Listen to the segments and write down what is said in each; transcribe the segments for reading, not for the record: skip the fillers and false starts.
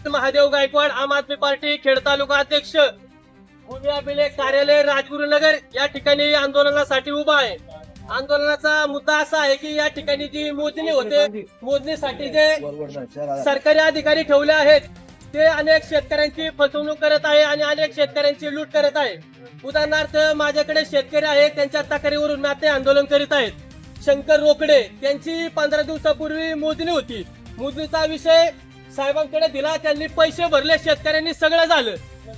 महादेव गायकवाड, आम आदमी पार्टी खेड तालुका अध्यक्ष, भूमी अभिलेख कार्यालय, राजगुरुनगर या ठिकाणी आंदोलनासाठी उभा आहे। आंदोलनाचा मुद्दा असा आहे की या ठिकाणी जी मोजणी होते, मोजणीसाठी जे सरकारी अधिकारी ठेवले आहेत ते अनेक शेतकऱ्यांची फसवणूक करत आहे आणि अनेक शेतकऱ्यांची लूट करत आहे। उदाहरणार्थ माझ्याकडे शेतकरी आहेत, त्यांच्या तक्रारीवरून मी आता आंदोलन करीत आहेत। शंकर रोकडे त्यांची 15 दिवसापूर्वी मोजणी होती। मोजणीचा विषय साहेबांकडे दिला, त्यांनी पैसे भरले, शेतकऱ्यांनी सगळं झालं,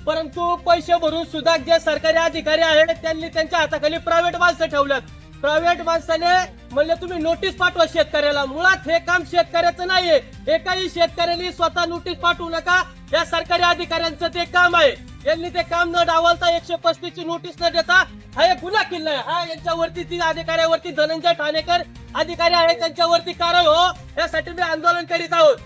परंतु पैसे भरून सुद्धा जे सरकारी अधिकारी आहेत त्यांनी त्यांच्या हाताखाली प्रायव्हेट माणसं ठेवल्यात। प्रायव्हेट माणसाने म्हणले तुम्ही नोटीस पाठवा शेतकऱ्याला। मुळात हे काम शेतकऱ्याचं नाहीये, एकाही शेतकऱ्यांनी स्वतः नोटीस पाठवू नका, या सरकारी अधिकाऱ्यांचं ते काम आहे। यांनी ते काम न डावलता 135 ची नोटीस न देता हा एक गुन्हा केला आहे। हा यांच्यावरती, ती अधिकाऱ्यावरती धनंजय ठाणेकर अधिकारी आहे त्यांच्यावरती कारवाई हो, यासाठी मी आंदोलन करीत आहोत।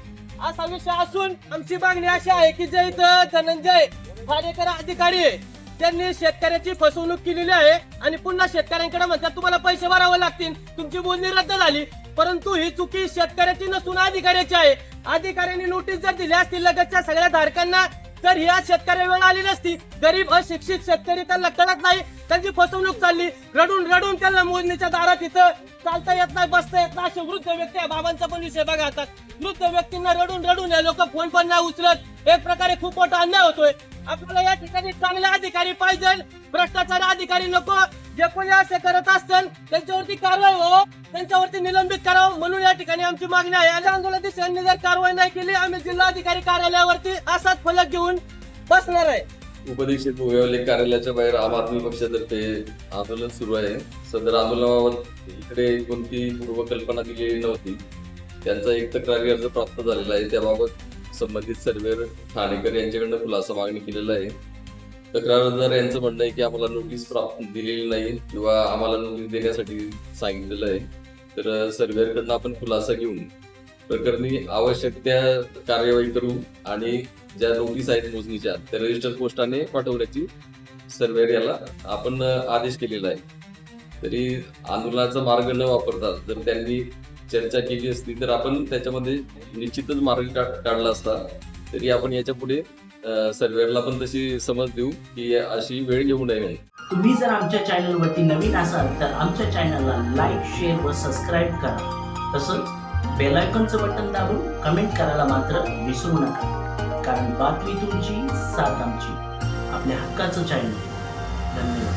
असा विषय असून आमची मागणी अशी आहे की जे इथं धनंजय ठाणेकर अधिकारी आहे त्यांनी शेतकऱ्याची फसवणूक केलेली आहे आणि पुन्हा शेतकऱ्यांकडे म्हणतात तुम्हाला पैसे भरावे लागतील, तुमची बोलणी रद्द झाली, परंतु ही चुकी शेतकऱ्याची नसून अधिकाऱ्याची आहे। अधिकाऱ्यांनी नोटीस जर दिली असती लगतच्या सगळ्या धारकांना तर या शेतकऱ्या वेळ आली नसती। गरीब अशिक्षित शेतकरी त्यांना कळत नाही, त्यांची फसवणूक चालली, रडून रडून त्यांना मोजणीच्या दारात इथं चालता येत नाही, बसता येत नाही, असे वृद्ध व्यक्ती, बाबांचा पण विषय बघा आता, वृद्ध व्यक्तींना रडून रडून हे लोक फोन पण नाही उचलत। एक प्रकारे खूप मोठा अन्याय होतोय। आपल्याला या ठिकाणी चांगले अधिकारी पाहिजे, भ्रष्टाचार अधिकारी नको। जे कोणी असे करत असतील त्यांच्यावरती कारवाई हो, त्यांच्यावरती निलंबित करावं, म्हणून या ठिकाणी आमची मागणी आहे। आणि आंदोलन दिवसांनी जर कारवाई नाही केली आम्ही जिल्हाधिकारी कार्यालयावरती असाच फलक घेऊन बसणार आहे। उपदेशित भूमी अभिलेख कार्यालयाच्या बाहेर आम आदमी पक्षातर्फे आंदोलन सुरू आहे। सदर आंदोलनाबाबत इकडे कोणती पूर्वकल्पना दिलेली नव्हती। त्यांचा एक तक्रारी अर्ज प्राप्त झालेला आहे, त्याबाबत संबंधित सर्वेअर ठाणेकर यांच्याकडनं खुलासा मागणी केलेला आहे। तक्रारदार यांचं म्हणणं आहे की आम्हाला नोटीस प्राप्त दिलेली नाही किंवा आम्हाला नोटीस देण्यासाठी सांगितलेलं आहे, तर सर्वेअरकडनं आपण खुलासा घेऊन प्रकरणी आवश्यक त्या कार्यवाही करू आणि ज्या नोटीस आहेत मोजणीच्या त्या रजिस्टर पोस्टाने पाठवण्याची सर्वेअर याला आपण आदेश केलेला आहे। तरी आंदोलनाचा मार्ग न वापरता जर त्यांनी चर्चा केली असती तर आपण त्याच्यामध्ये निश्चितच मार्ग काढला असता। तरी आपण याच्या पुढे सर्वेअरला पण तशी समज देऊ की अशी वेळ येऊ नये म्हणून। तुम्ही जर आमच्या चॅनलवरती नवीन असाल तर आमच्या चॅनलला लाईक, शेअर व सबस्क्राईब करा। तसंच बेल आयकॉनचं बटन दाबून कमेंट करायला मात्र विसरू नका, कारण बातमी तुमची, साथ आमची, आपल्या हक्काचं चॅनल। धन्यवाद।